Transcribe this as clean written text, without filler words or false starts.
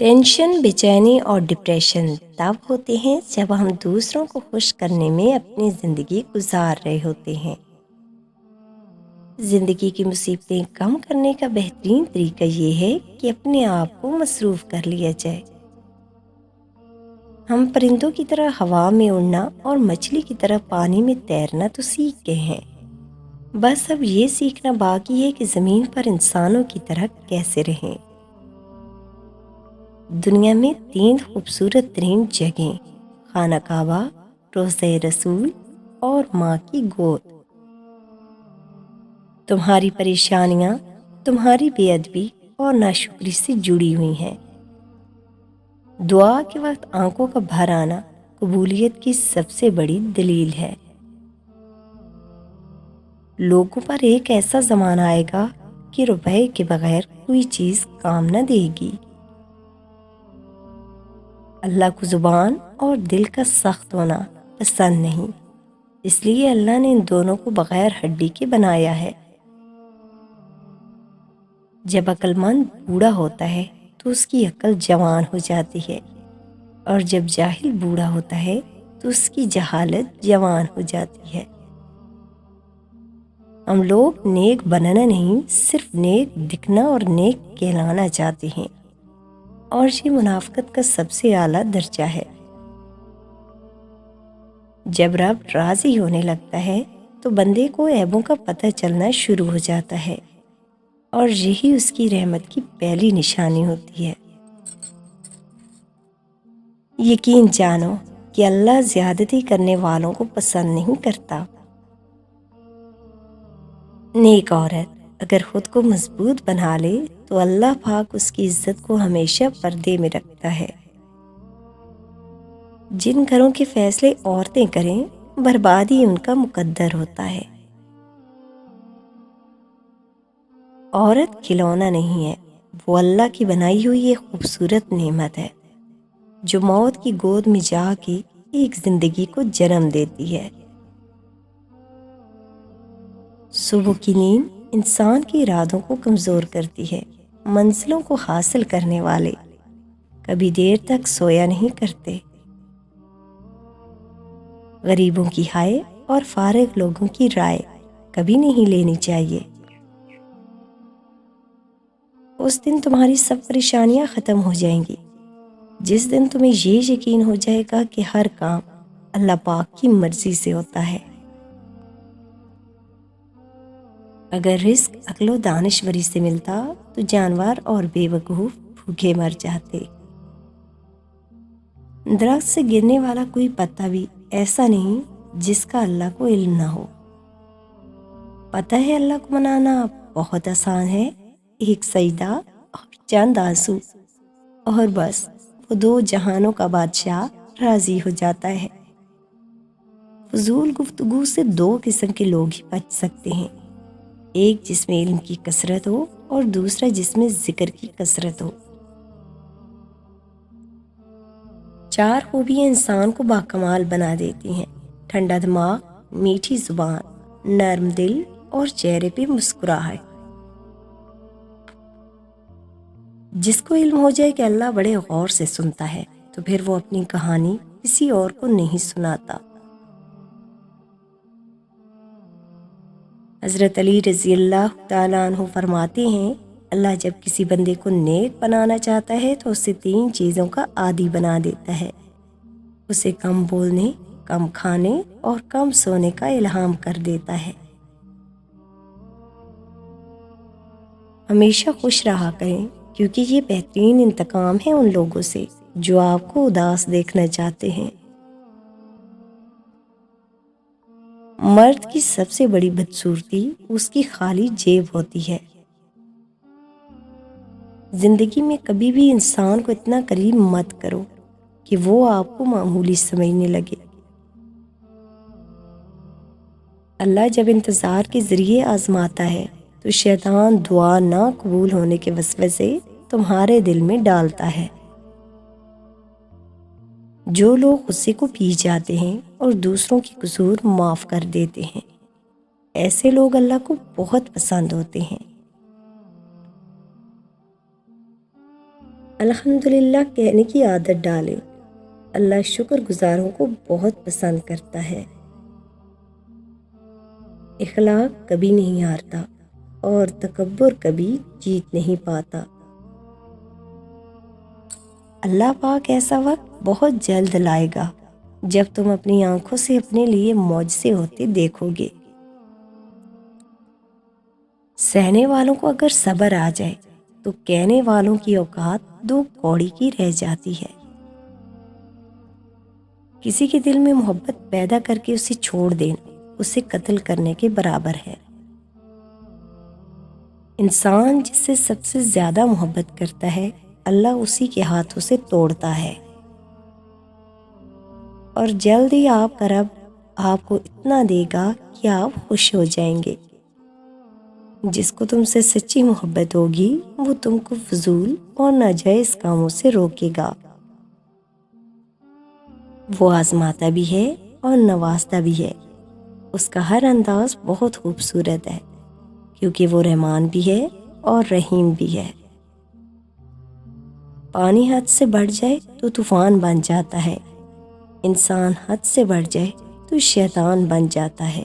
Tension, بے-چینی اور depression تب ہوتے ہیں جب ہم دوسروں کو خوش کرنے میں اپنی زندگی گزار رہے ہوتے ہیں۔ زندگی کی مصیبتیں کم کرنے کا بہترین طریقہ یہ ہے کہ اپنے آپ کو مصروف کر لیا جائے۔ ہم پرندوں کی طرح ہوا میں اڑنا اور مچھلی کی طرح پانی میں تیرنا تو سیکھ گئے ہیں، بس اب یہ سیکھنا باقی ہے کہ زمین پر انسانوں کی طرح کیسے رہیں۔ دنیا میں 3 خوبصورت ترین جگہیں، خانہ کعبہ، روضہ رسول اور ماں کی گود۔ تمہاری پریشانیاں تمہاری بے ادبی اور ناشکری سے جڑی ہوئی ہیں۔ دعا کے وقت آنکھوں کا بھر آنا قبولیت کی سب سے بڑی دلیل ہے۔ لوگوں پر ایک ایسا زمانہ آئے گا کہ روپے کے بغیر کوئی چیز کام نہ دے گی۔ اللہ کو زبان اور دل کا سخت ہونا پسند نہیں، اس لیے اللہ نے ان دونوں کو بغیر ہڈی کے بنایا ہے۔ جب عقل مند بوڑھا ہوتا ہے تو اس کی عقل جوان ہو جاتی ہے، اور جب جاہل بوڑھا ہوتا ہے تو اس کی جہالت جوان ہو جاتی ہے۔ ہم لوگ نیک بننا نہیں، صرف نیک دکھنا اور نیک کہلانا چاہتے ہیں، اور یہ منافقت کا سب سے اعلیٰ درجہ ہے۔ جب رب راضی ہونے لگتا ہے تو بندے کو عیبوں کا پتہ چلنا شروع ہو جاتا ہے، اور یہی اس کی رحمت کی پہلی نشانی ہوتی ہے۔ یقین جانو کہ اللہ زیادتی کرنے والوں کو پسند نہیں کرتا۔ نیک عورت اگر خود کو مضبوط بنا لے تو اللہ پاک اس کی عزت کو ہمیشہ پردے میں رکھتا ہے۔ جن گھروں کے فیصلے عورتیں کریں، بربادی ان کا مقدر ہوتا ہے۔ عورت کھلونا نہیں ہے، وہ اللہ کی بنائی ہوئی ایک خوبصورت نعمت ہے، جو موت کی گود میں جا کے ایک زندگی کو جنم دیتی ہے۔ صبح کی نیند انسان کے ارادوں کو کمزور کرتی ہے۔ منزلوں کو حاصل کرنے والے کبھی دیر تک سویا نہیں کرتے۔ غریبوں کی ہائے اور فارغ لوگوں کی رائے کبھی نہیں لینی چاہیے۔ اس دن تمہاری سب پریشانیاں ختم ہو جائیں گی جس دن تمہیں یہ یقین ہو جائے گا کہ ہر کام اللہ پاک کی مرضی سے ہوتا ہے۔ اگر رزق عقل و دانشوری سے ملتا تو جانور اور بے وقوف بھوکے مر جاتے۔ درخت سے گرنے والا کوئی پتا بھی ایسا نہیں جس کا اللہ کو علم نہ ہو۔ پتہ ہے اللہ کو منانا بہت آسان ہے، ایک سجدہ اور چند آنسو، اور بس وہ 2 جہانوں کا بادشاہ راضی ہو جاتا ہے۔ فضول گفتگو سے 2 قسم کے لوگ ہی بچ سکتے ہیں، ایک جس میں علم کی کثرت ہو اور دوسرا جس میں ذکر کی کثرت ہو۔ 4 خوبیاں انسان کو باکمال بنا دیتی ہیں: ٹھنڈا دماغ، میٹھی زبان، نرم دل اور چہرے پہ مسکراہٹ۔ جس کو علم ہو جائے کہ اللہ بڑے غور سے سنتا ہے تو پھر وہ اپنی کہانی کسی اور کو نہیں سناتا۔ حضرت علی رضی اللہ تعالیٰ عنہ فرماتے ہیں، اللہ جب کسی بندے کو نیک بنانا چاہتا ہے تو اسے 3 چیزوں کا عادی بنا دیتا ہے۔ اسے کم بولنے، کم کھانے اور کم سونے کا الہام کر دیتا ہے۔ ہمیشہ خوش رہا کریں، کیونکہ یہ بہترین انتقام ہے ان لوگوں سے جو آپ کو اداس دیکھنا چاہتے ہیں۔ مرد کی سب سے بڑی بدصورتی اس کی خالی جیب ہوتی ہے۔ زندگی میں کبھی بھی انسان کو اتنا قریب مت کرو کہ وہ آپ کو معمولی سمجھنے لگے۔ اللہ جب انتظار کے ذریعے آزماتا ہے تو شیطان دعا نہ قبول ہونے کے وسوسے تمہارے دل میں ڈالتا ہے۔ جو لوگ غصے کو پی جاتے ہیں اور دوسروں کی قصور معاف کر دیتے ہیں، ایسے لوگ اللہ کو بہت پسند ہوتے ہیں۔ الحمدللہ کہنے کی عادت ڈالیں۔ اللہ شکر گزاروں کو بہت پسند کرتا ہے۔ اخلاق کبھی نہیں ہارتا اور تکبر کبھی جیت نہیں پاتا۔ اللہ پاک ایسا وقت بہت جلد لائے گا جب تم اپنی آنکھوں سے اپنے لیے معجزے ہوتے دیکھو گے۔ سہنے والوں کو اگر صبر آ جائے تو کہنے والوں کی اوقات 2 کوڑی کی رہ جاتی ہے۔ کسی کے دل میں محبت پیدا کر کے اسے چھوڑ دینا اسے قتل کرنے کے برابر ہے۔ انسان جس سے سب سے زیادہ محبت کرتا ہے اللہ اسی کے ہاتھوں سے توڑتا ہے، اور جلد ہی آپ کا رب آپ کو اتنا دے گا کہ آپ خوش ہو جائیں گے۔ جس کو تم سے سچی محبت ہوگی وہ تم کو فضول اور ناجائز کاموں سے روکے گا۔ وہ آزماتا بھی ہے اور نوازتا بھی ہے۔ اس کا ہر انداز بہت خوبصورت ہے کیونکہ وہ رحمان بھی ہے اور رحیم بھی ہے۔ پانی حد سے بڑھ جائے تو طوفان بن جاتا ہے، انسان حد سے بڑھ جائے تو شیطان بن جاتا ہے۔